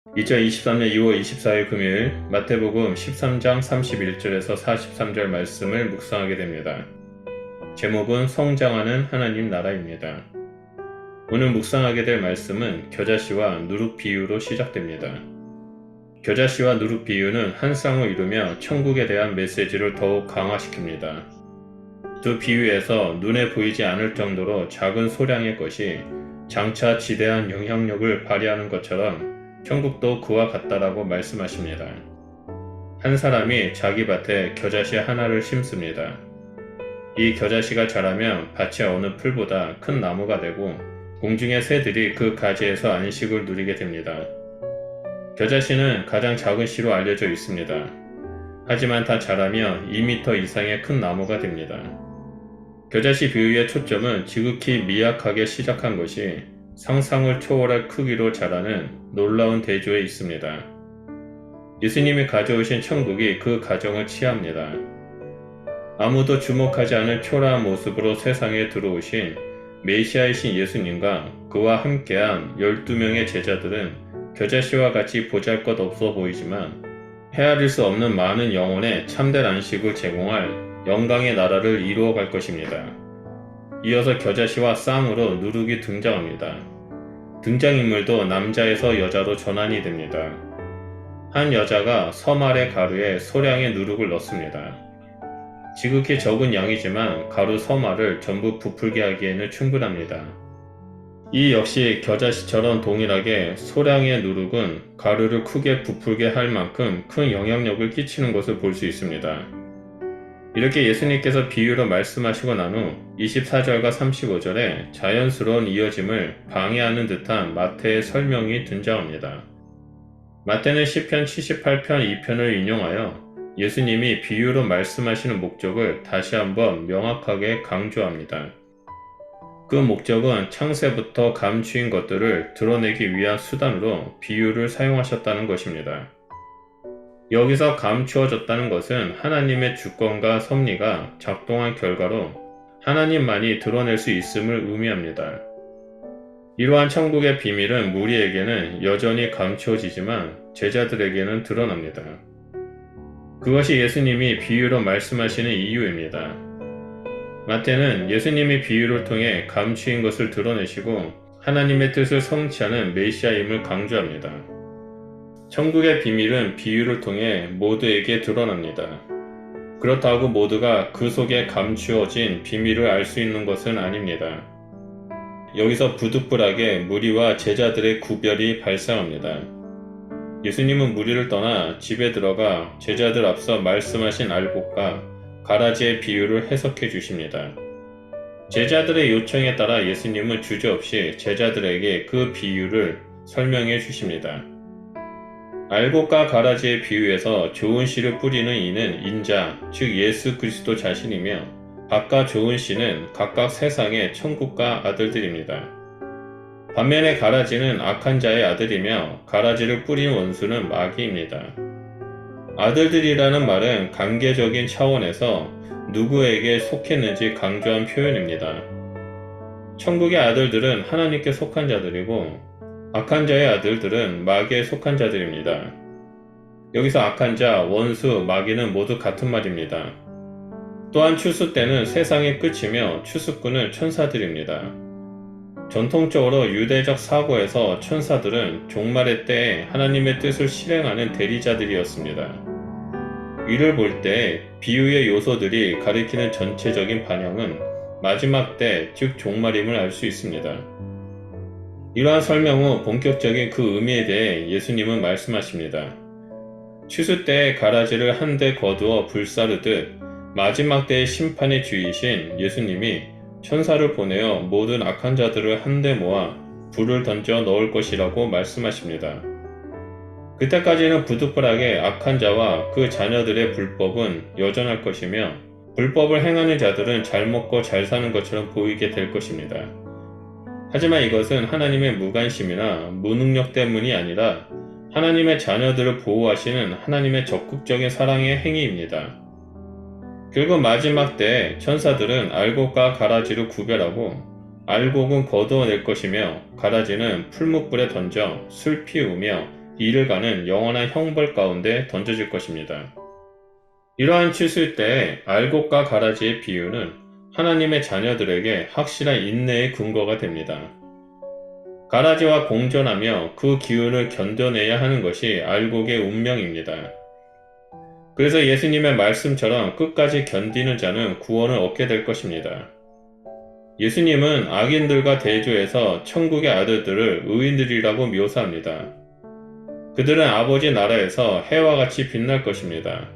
2023년 2월 24일 금요일 마태복음 13장 31절에서 43절 말씀을 묵상하게 됩니다. 제목은 성장하는 하나님 나라입니다. 오늘 묵상하게 될 말씀은 겨자씨와 누룩 비유로 시작됩니다. 겨자씨와 누룩 비유는 한 쌍을 이루며 천국에 대한 메시지를 더욱 강화시킵니다. 두 비유에서 눈에 보이지 않을 정도로 작은 소량의 것이 장차 지대한 영향력을 발휘하는 것처럼 천국도 그와 같다라고 말씀하십니다. 한 사람이 자기 밭에 겨자씨 하나를 심습니다. 이 겨자씨가 자라면 밭의 어느 풀보다 큰 나무가 되고 공중의 새들이 그 가지에서 안식을 누리게 됩니다. 겨자씨는 가장 작은 씨로 알려져 있습니다. 하지만 다 자라며 2m 이상의 큰 나무가 됩니다. 겨자씨 비유의 초점은 지극히 미약하게 시작한 것이 상상을 초월할 크기로 자라는 놀라운 대조에 있습니다. 예수님이 가져오신 천국이 그 가정을 취합니다. 아무도 주목하지 않은 초라한 모습으로 세상에 들어오신 메시아이신 예수님과 그와 함께한 12명의 제자들은 겨자씨와 같이 보잘것없어 보이지만 헤아릴 수 없는 많은 영혼의 참된 안식을 제공할 영광의 나라를 이루어갈 것입니다. 이어서 겨자씨와 쌍으로 누룩이 등장합니다. 등장인물도 남자에서 여자로 전환이 됩니다. 한 여자가 섬 아래 가루에 소량의 누룩을 넣습니다. 지극히 적은 양이지만 가루 섬알을 전부 부풀게 하기에는 충분합니다. 이 역시 겨자씨처럼 동일하게 소량의 누룩은 가루를 크게 부풀게 할 만큼 큰 영향력을 끼치는 것을 볼 수 있습니다. 이렇게 예수님께서 비유로 말씀하시고 난 후 24절과 35절에 자연스러운 이어짐을 방해하는 듯한 마태의 설명이 등장합니다. 마태는 시편 78편 2편을 인용하여 예수님이 비유로 말씀하시는 목적을 다시 한번 명확하게 강조합니다. 그 목적은 창세부터 감추인 것들을 드러내기 위한 수단으로 비유를 사용하셨다는 것입니다. 여기서 감추어졌다는 것은 하나님의 주권과 섭리가 작동한 결과로 하나님만이 드러낼 수 있음을 의미합니다. 이러한 천국의 비밀은 무리에게는 여전히 감추어지지만 제자들에게는 드러납니다. 그것이 예수님이 비유로 말씀하시는 이유입니다. 마태는 예수님이 비유를 통해 감추인 것을 드러내시고 하나님의 뜻을 성취하는 메시아임을 강조합니다. 천국의 비밀은 비유를 통해 모두에게 드러납니다. 그렇다고 모두가 그 속에 감추어진 비밀을 알 수 있는 것은 아닙니다. 여기서 부득불하게 무리와 제자들의 구별이 발생합니다. 예수님은 무리를 떠나 집에 들어가 제자들 앞서 말씀하신 알곡과 가라지의 비유를 해석해 주십니다. 제자들의 요청에 따라 예수님은 주저없이 제자들에게 그 비유를 설명해 주십니다. 알곡과 가라지의 비유에서 좋은 씨를 뿌리는 이는 인자, 즉 예수 그리스도 자신이며 밭과 좋은 씨는 각각 세상의 천국과 아들들입니다. 반면에 가라지는 악한 자의 아들이며 가라지를 뿌린 원수는 마귀입니다. 아들들이라는 말은 관계적인 차원에서 누구에게 속했는지 강조한 표현입니다. 천국의 아들들은 하나님께 속한 자들이고 악한 자의 아들들은 마귀에 속한 자들입니다. 여기서 악한 자, 원수, 마귀는 모두 같은 말입니다. 또한 추수 때는 세상의 끝이며 추수꾼은 천사들입니다. 전통적으로 유대적 사고에서 천사들은 종말의 때에 하나님의 뜻을 실행하는 대리자들이었습니다. 이를 볼 때 비유의 요소들이 가리키는 전체적인 반영은 마지막 때, 즉 종말임을 알 수 있습니다. 이러한 설명 후 본격적인 그 의미에 대해 예수님은 말씀하십니다. 추수 때에 가라지를 한데 거두어 불사르듯 마지막 때의 심판의 주이신 예수님이 천사를 보내어 모든 악한 자들을 한데 모아 불을 던져 넣을 것이라고 말씀하십니다. 그때까지는 부득불하게 악한 자와 그 자녀들의 불법은 여전할 것이며 불법을 행하는 자들은 잘 먹고 잘 사는 것처럼 보이게 될 것입니다. 하지만 이것은 하나님의 무관심이나 무능력 때문이 아니라 하나님의 자녀들을 보호하시는 하나님의 적극적인 사랑의 행위입니다. 결국 마지막 때에 천사들은 알곡과 가라지를 구별하고 알곡은 거두어낼 것이며 가라지는 풀무불에 던져 술 피우며 이를 가는 영원한 형벌 가운데 던져질 것입니다. 이러한 칠술 때의 알곡과 가라지의 비유는 하나님의 자녀들에게 확실한 인내의 근거가 됩니다. 가라지와 공존하며 그 기운을 견뎌내야 하는 것이 알곡의 운명입니다. 그래서 예수님의 말씀처럼 끝까지 견디는 자는 구원을 얻게 될 것입니다. 예수님은 악인들과 대조해서 천국의 아들들을 의인들이라고 묘사합니다. 그들은 아버지 나라에서 해와 같이 빛날 것입니다.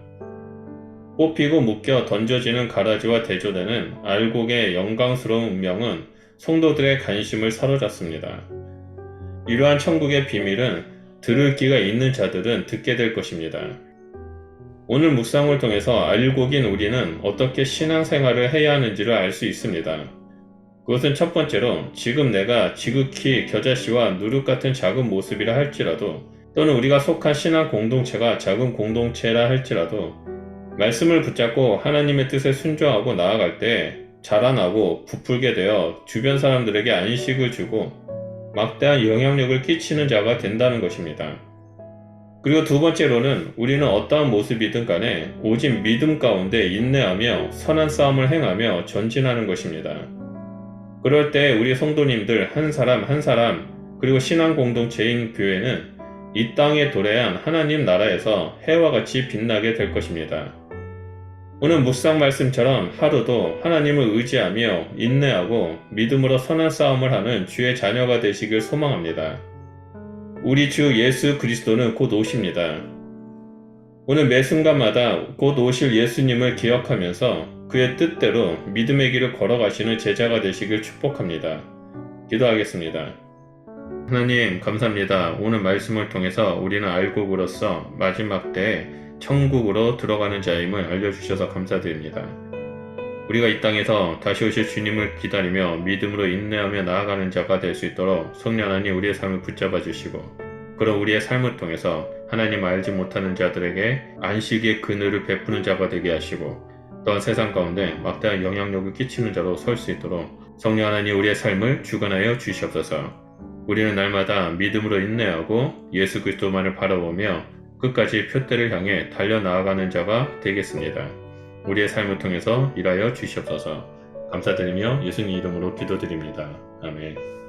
뽑히고 묶여 던져지는 가라지와 대조되는 알곡의 영광스러운 운명은 성도들의 관심을 사로잡습니다. 이러한 천국의 비밀은 들을 귀가 있는 자들은 듣게 될 것입니다. 오늘 묵상을 통해서 알곡인 우리는 어떻게 신앙생활을 해야 하는지를 알 수 있습니다. 그것은 첫 번째로 지금 내가 지극히 겨자씨와 누룩 같은 작은 모습이라 할지라도 또는 우리가 속한 신앙 공동체가 작은 공동체라 할지라도 말씀을 붙잡고 하나님의 뜻에 순종하고 나아갈 때 자라나고 부풀게 되어 주변 사람들에게 안식을 주고 막대한 영향력을 끼치는 자가 된다는 것입니다. 그리고 두 번째로는 우리는 어떠한 모습이든 간에 오직 믿음 가운데 인내하며 선한 싸움을 행하며 전진하는 것입니다. 그럴 때 우리 성도님들 한 사람 한 사람 그리고 신앙 공동체인 교회는 이 땅에 도래한 하나님 나라에서 해와 같이 빛나게 될 것입니다. 오늘 묵상 말씀처럼 하루도 하나님을 의지하며 인내하고 믿음으로 선한 싸움을 하는 주의 자녀가 되시길 소망합니다. 우리 주 예수 그리스도는 곧 오십니다. 오늘 매 순간마다 곧 오실 예수님을 기억하면서 그의 뜻대로 믿음의 길을 걸어가시는 제자가 되시길 축복합니다. 기도하겠습니다. 하나님 감사합니다. 오늘 말씀을 통해서 우리는 알곡으로서 마지막 때에 천국으로 들어가는 자임을 알려주셔서 감사드립니다. 우리가 이 땅에서 다시 오실 주님을 기다리며 믿음으로 인내하며 나아가는 자가 될 수 있도록 성령 하나님 우리의 삶을 붙잡아 주시고 그런 우리의 삶을 통해서 하나님을 알지 못하는 자들에게 안식의 그늘을 베푸는 자가 되게 하시고 또한 세상 가운데 막대한 영향력을 끼치는 자로 설 수 있도록 성령 하나님 우리의 삶을 주관하여 주시옵소서. 우리는 날마다 믿음으로 인내하고 예수 그리스도만을 바라보며 끝까지 표대를 향해 달려나아가는 자가 되겠습니다. 우리의 삶을 통해서 일하여 주시옵소서. 감사드리며 예수님 이름으로 기도드립니다. 아멘.